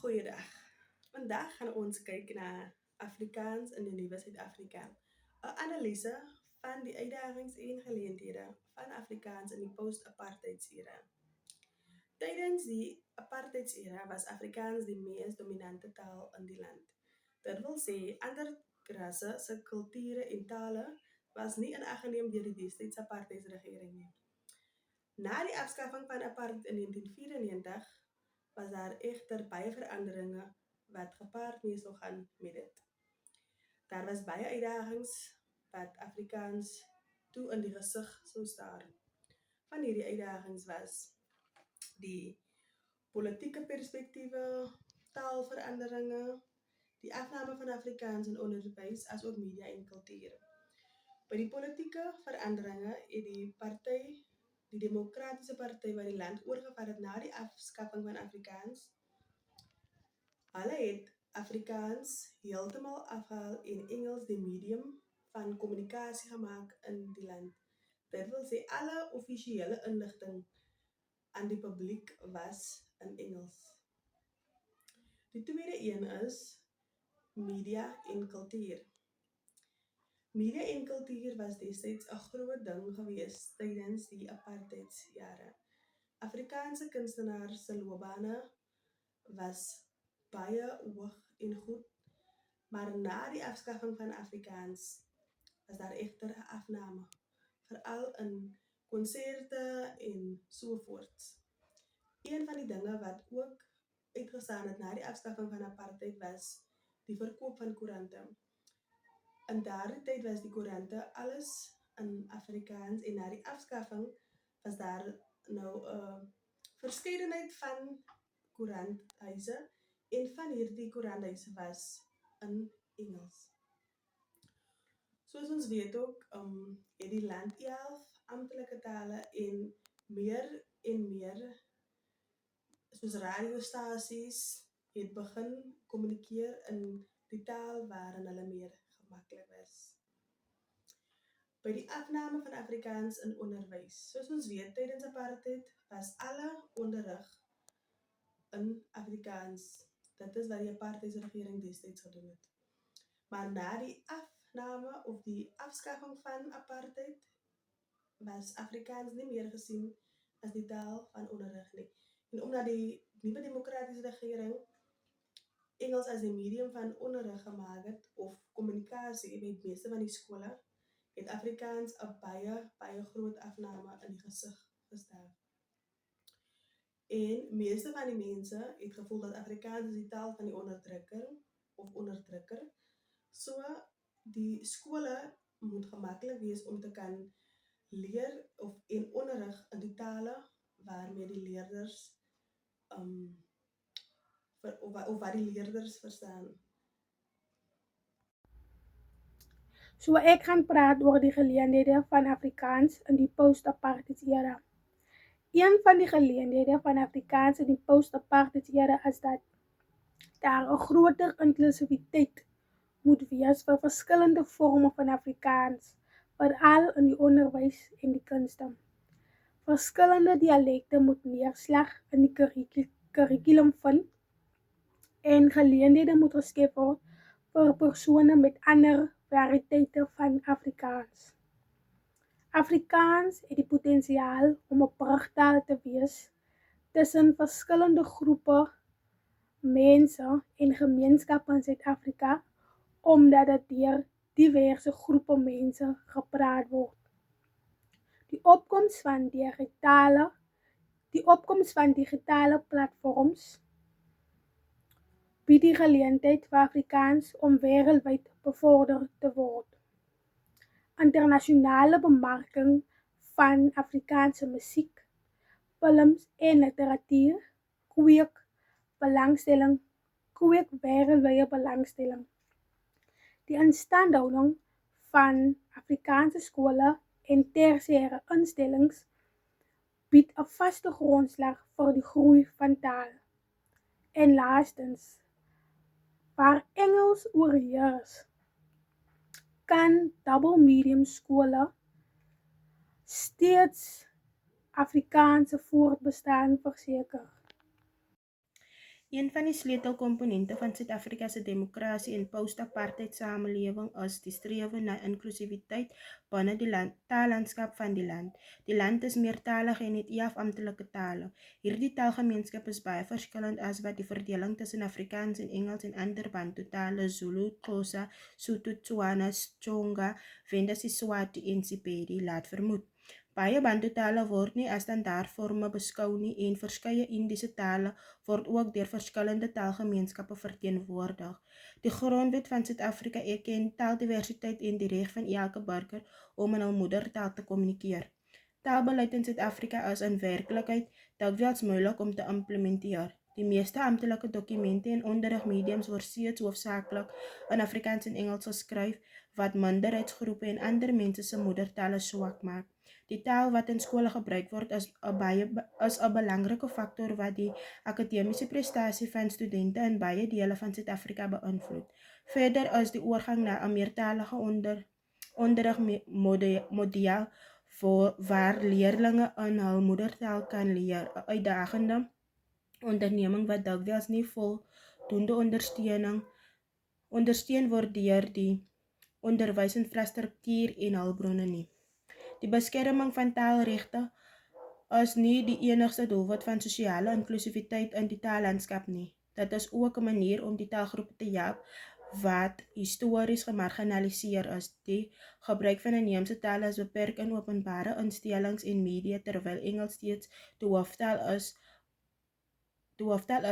Goeiedag. Vandag gaan ons kyk na Afrikaans in die nuwe Suid-Afrika. 'n Analise van die uitdagings en geleenthede van Afrikaans in die post-apartheidsera. Tydens die apartheidsera was Afrikaans die mees dominante taal in die land. Dit wil sê ander rasse se kulture en tale was nie in ag geneem deur die destydse apartheidsregering nie. Na die afskaffing van apartheid in 1994 was daar egter baie veranderinge wat gepaard mee sou gaan met dit. Daar was baie uitdagings wat Afrikaans toe in die gesig sou staar. Van hierdie uitdagings was die politieke perspektiewe, taalveranderinge, die afname van Afrikaans in onderwys asook media en kultuur. By die politieke veranderinge het die Demokratiese Party wat die land oorgevat het na die afskaffing van Afrikaans, hulle het Afrikaans heeltemal afgehaal en Engels die medium van kommunikasie gemaak in die land. Dit wil sê alle offisiële inligting aan die publiek was in Engels. Die tweede een is media en kultuur. Media en kultuur was destyds 'n groot ding gewees tydens die apartheidsjare. Afrikaanse kunstenaars se loopbane was baie hoog en goed, maar na die afskaffing van Afrikaans was daar egter 'n afname, veral in konserte en sovoorts. Een van die dinge wat ook uitgestaan het na die afskaffing van apartheid was die verkoop van koerante. In daardie tyd was die koerante alles in Afrikaans en na die afskaffing was daar nou 'n verskeidenheid van koeranthuise en van hierdie koeranthuise was in Engels. Soos ons weet ook, het die land 11 amptelike tale en meer soos radiostasies het begin kommunikeer in die taal waarin hulle meer gemaklik was. By die afname van Afrikaans in onderwys. Soos ons weet, tydens apartheid was alle onderrig in Afrikaans. Dit is wat die apartheidsregering destyds gedoen het. Maar na die afname of die afskaffing van apartheid was Afrikaans nie meer gesien as die taal van onderrig nie. En omdat die nuwe demokratiese regering Engels as die medium van onderrig gemaak het of kommunikasie met meeste van die skole, het Afrikaans 'n baie groot afname in die gesig gestaan. En meeste van die mense het gevoel dat Afrikaans is die taal van die onderdrukker. So die skole moet gemaklik wees om te kan leer en onderrig in die tale waarmee die leerders of wat die leerders verstaan. So ek gaan praat oor die geleenthede van Afrikaans in die post-apartheidsera. Een van die geleenthede van Afrikaans in die post-apartheidsera is dat daar 'n groter inklusiwiteit moet wees vir verskillende vorme van Afrikaans, veral in die onderwys en die kunste. Verskillende dialekte moet neerslag in die kurrikulum vind en geleenthede moet geskep word vir persone met ander variëteite van Afrikaans. Afrikaans het die potensiaal om 'n brugtaal te wees tussen verskillende groepe mense en gemeenskappe in Suid-Afrika, omdat dit deur diverse groepe mense gepraat word. Die opkoms van digitale platforms bied die geleentheid vir Afrikaans om wêreldwyd bevorder te word. Internasionale bemarking van Afrikaanse musiek, films en literatuur kweek wêreldwye belangstelling. Die instandhouding van Afrikaanse skole en tersiêre instellings bied 'n vaste grondslag vir die groei van taal. En laastens, waar Engels oorheers, kan double medium skole steeds Afrikaanse voortbestaan verseker. Een van die sleutelkomponente van Suid-Afrika se demokrasie en post-apartheid samelewing is die strewe na inklusiwiteit binne die taallandskap van die land. Die land is meertalig en het 11 amptelike tale. Hierdie taalgemeenskap is baie verskillend as wat die verdeling tussen Afrikaans en Engels en ander Bantu tale, Zulu, Xhosa, Sotho, Tswana, Tsonga, Venda, Siswati en Sepedi laat vermoed. Baie Bantu tale word nie as standaardvorme beskou nie en verskeie Indiese tale word ook deur verskillende taalgemeenskappe verteenwoordig. Die Grondwet van Suid-Afrika erken taaldiversiteit en die reg van elke burger om in hul moedertaal te kommunikeer. Taalbeleid in Suid-Afrika is in werklikheid dikwels moeilik om te implementeer. Die meeste amptelike dokumente en onderrigmediums word steeds hoofsaaklik in Afrikaans en Engels geskryf, wat minderheidsgroepe en ander mense se moedertale swak maak. Die taal wat in skole gebruik word is 'n belangrike faktor wat die akademiese prestasie van studente in baie dele van Suid-Afrika beïnvloed. Verder is die oorgang na 'n meertalige onderrigmodel waar leerlinge in hul moedertaal kan leer, 'n uitdagende onderneming wat dikwels nie voldoende ondersteun word deur die onderwysinfrastruktuur en hulpbronne nie. Die beskerming van taalregte is nie die enigste doelwit van sosiale inklusiwiteit in die taallandskap nie. Dit is ook 'n manier om die taalgroepe te help wat histories gemarginaliseer is. Die gebruik van inheemse tale is beperk in openbare instellings en media, terwyl Engels steeds die hooftaal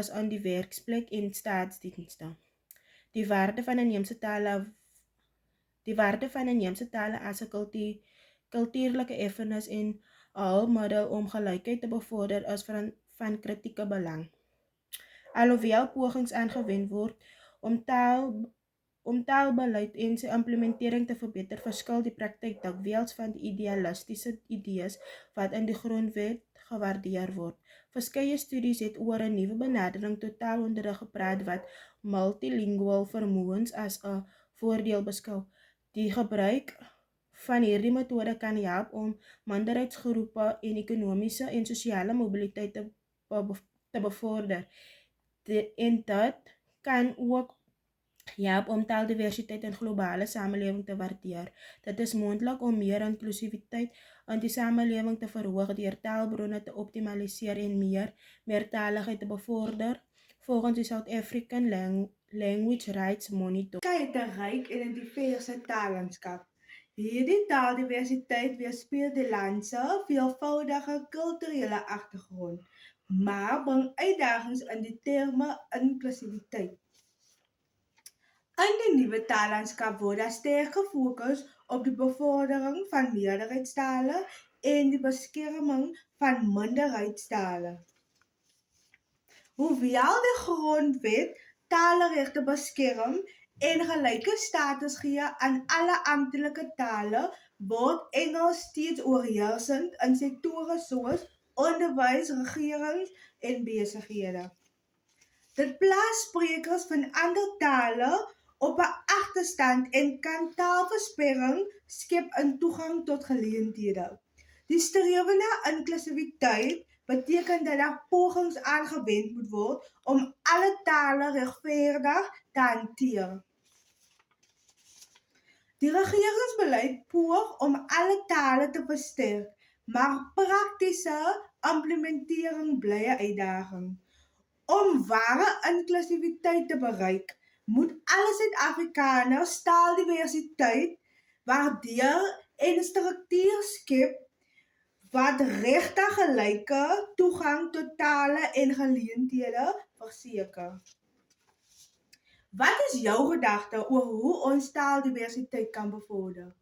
is aan die werksplek en staatsdienste. Die waarde van inheemse tale as 'n kultuurlike erfenis en 'n hulpmiddel om gelykheid te bevorder is van kritieke belang. Alhoewel pogings aangewend word om taalbeleid en sy implementering te verbeter, verskil die praktyk dikwels van die idealistiese idees wat in die grondwet gewaardeer word. Verskeie studies het oor 'n nuwe benadering tot taalonderrig gepraat wat multilingual vermoëns as 'n voordeel beskou. Die gebruik van hierdie metode kan help om minderheidsgroepe en ekonomiese en sosiale mobiliteit te bevorder. En dit kan ook help om taaldiversiteit in globale samelewing te waardeer. Dit is moontlik om meer inklusiwiteit in die samelewing te verhoog deur taalbronne te optimaliseer en meertaligheid te bevorder, volgens die South African Language Rights Monitor. Het 'n ryk en diverse taallandskap. Hierdie taaldiversiteit weerspieël die land se veelvoudige kulturele agtergrond, maar bring uitdagings in die terme inklusiwiteit. In die nuwe taallandskap word daar sterk gefokus op die bevordering van meerderheidstale en die beskerming van minderheidstale. Hoewel die grondwet taalregte beskerm en gelyke status gee aan alle amptelike tale, word Engels steeds oorheersend in sektore soos onderwys, regerings en besighede. Dit plaas sprekers van ander tale op 'n agterstand en kan taalversperring skep in toegang tot geleenthede. Die strewe na inklusiwiteit beteken dat daar pogings aangewend moet word om alle tale regverdig te hanteer. Die regeringsbeleid poog om alle tale te versterk, maar praktiese implementering bly 'n uitdaging. Om ware inklusiwiteit te bereik, moet alle Suid-Afrikaners taaldiversiteit waardeer en 'n struktuur skep wat regtig gelyke toegang tot tale en geleenthede verseker. Wat is jou gedagte oor hoe ons taaldiversiteit kan bevorder?